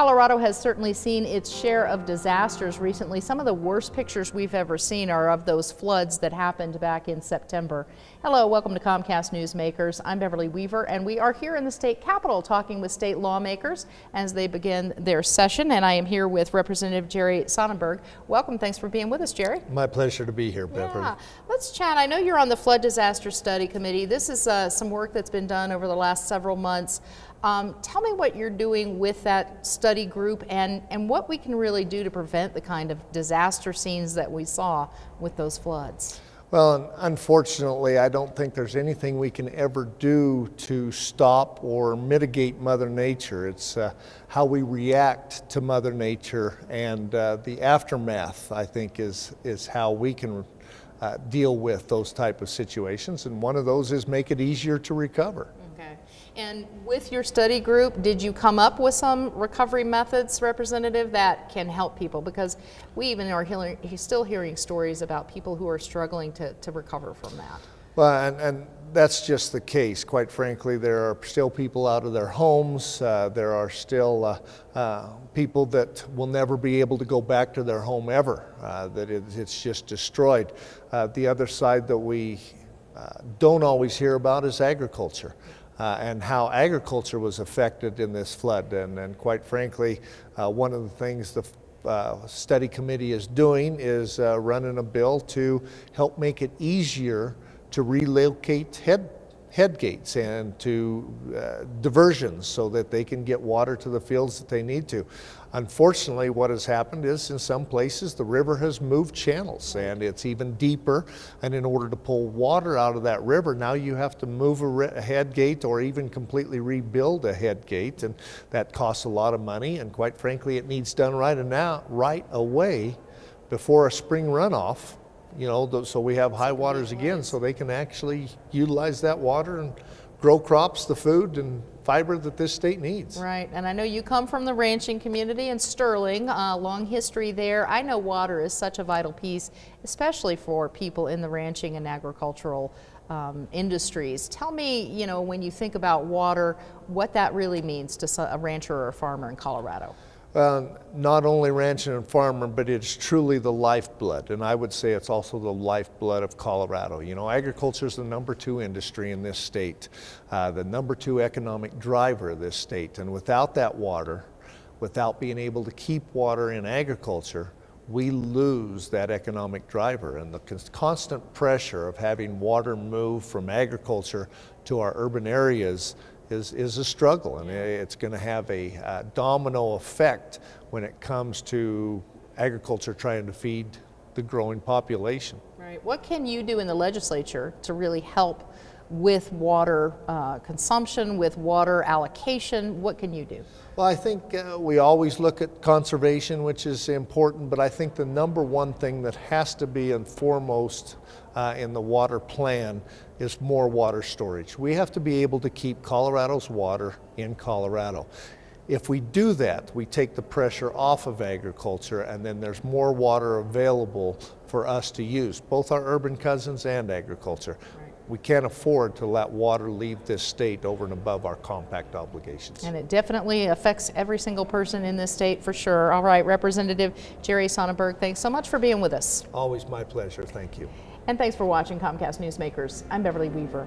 Colorado has certainly seen its share of disasters recently. Some of the worst pictures we've ever seen are of those floods that happened back in September. Hello, welcome to Comcast Newsmakers. I'm Beverly Weaver, and we are here in the state capitol talking with state lawmakers as they begin their session. And I am here with Representative Jerry Sonnenberg. Welcome. Thanks for being with us, Jerry. My pleasure to be here, Beverly. Yeah, let's chat. I know you're on the Flood Disaster Study Committee. This is some work that's been done over the last several months. Tell me what you're doing with that study group and what we can really do to prevent the kind of disaster scenes that we saw with those floods. Well, unfortunately, I don't think there's anything we can ever do to stop or mitigate Mother Nature. It's how we react to Mother Nature, and the aftermath, I think, is how we can deal with those type of situations, and one of those is make it easier to recover. Okay. And with your study group, did you come up with some recovery methods, Representative, that can help people? Because we even are still hearing stories about people who are struggling to recover from that. Well, and that's just the case. Quite frankly, there are still people out of their homes. There are still people that will never be able to go back to their home ever, that it's just destroyed. The other side that we don't always hear about is agriculture. And how agriculture was affected in this flood. And quite frankly, one of the things the study committee is doing is running a bill to help make it easier to relocate head gates and to diversions so that they can get water to the fields that they need to. Unfortunately, what has happened is in some places the river has moved channels and it's even deeper, and in order to pull water out of that river, now you have to move a head gate or even completely rebuild a head gate, and that costs a lot of money, and quite frankly it needs done right away before a spring runoff. You know, so we have high waters again, so they can actually utilize that water and grow crops, the food and fiber that this state needs. Right, and I know you come from the ranching community in Sterling, long history there. I know water is such a vital piece, especially for people in the ranching and agricultural industries. Tell me, you know, when you think about water, what that really means to a rancher or a farmer in Colorado. Not only rancher and farmer, but it's truly the lifeblood, and I would say it's also the lifeblood of Colorado. You know, agriculture is the #2 industry in this state, the #2 economic driver of this state, and without that water, without being able to keep water in agriculture, we lose that economic driver, and the constant pressure of having water move from agriculture to our urban areas is a struggle, and it's going to have a domino effect when it comes to agriculture trying to feed the growing population. Right. What can you do in the legislature to really help with water consumption, with water allocation? What can you do? Well, I think we always look at conservation, which is important, but I think the #1 thing that has to be and foremost in the water plan is more water storage. We have to be able to keep Colorado's water in Colorado. If we do that, we take the pressure off of agriculture, and then there's more water available for us to use, both our urban cousins and agriculture. Right. We can't afford to let water leave this state over and above our compact obligations. And it definitely affects every single person in this state for sure. All right, Representative Jerry Sonnenberg, thanks so much for being with us. Always my pleasure. Thank you. And thanks for watching Comcast Newsmakers. I'm Beverly Weaver.